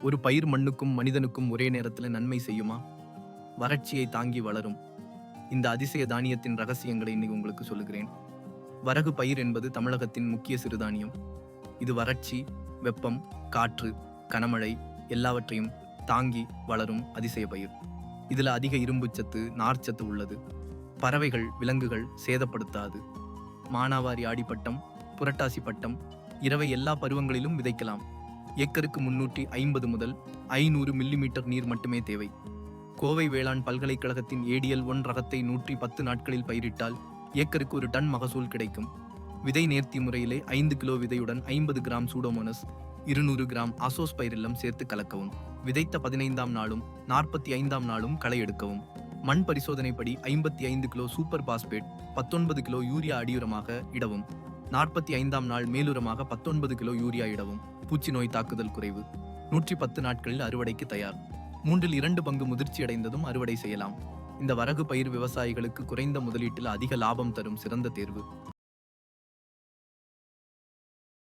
ஒரு பயிர் மண்ணுக்கும் மனிதனுக்கும் ஒரே நேரத்தில் நன்மை செய்யுமா? வறட்சியை தாங்கி வளரும் இந்த அதிசய தானியத்தின் ரகசியங்களை இன்னைக்கு உங்களுக்கு சொல்லுகிறேன். வரகு பயிர் என்பது தமிழகத்தின் முக்கிய சிறுதானியம். இது வறட்சி, வெப்பம், காற்று, கனமழை எல்லாவற்றையும் தாங்கி வளரும் அதிசய பயிர். இதுல அதிக இரும்புச்சத்து, நார்ச்சத்து உள்ளது. பறவைகள், விலங்குகள் சேதப்படுத்தாது. மானாவாரி ஆடிப்பட்டம், புரட்டாசி பட்டம், இரவை எல்லா பருவங்களிலும் விதைக்கலாம். ஏக்கருக்கு 350 முதல் 500 மில்லிமீட்டர் நீர் மட்டுமே தேவை. கோவை வேளாண் பல்கலைக்கழகத்தின் ADL1 ரகத்தை 110 நாட்களில் பயிரிட்டால் ஏக்கருக்கு 1 டன் மகசூல் கிடைக்கும். விதை நேர்த்தி முறையிலே 5 கிலோ விதையுடன் 50 கிராம் சூடோமோனஸ், 200 கிராம் அசோஸ்பைரில்லம் சேர்த்து கலக்கவும். விதைத்த 15ஆம் நாளும் 45ஆம் நாளும் களை எடுக்கவும். மண் பரிசோதனைப்படி 55 kilo super phosphate, 19 kilo urea அடியுரமாக இடவும். 45ஆம் நாள் மேலுரமாக 19 கிலோ யூரியா இடவும். பூச்சி நோய் தாக்குதல் குறைவு. 110 நாட்களில் அறுவடைக்கு தயார். 2 பங்கு முதிர்ச்சி அடைந்ததும் அறுவடை செய்யலாம். இந்த வரகு பயிர் விவசாயிகளுக்கு குறைந்த முதலீட்டில் அதிக லாபம் தரும் சிறந்த தேர்வு.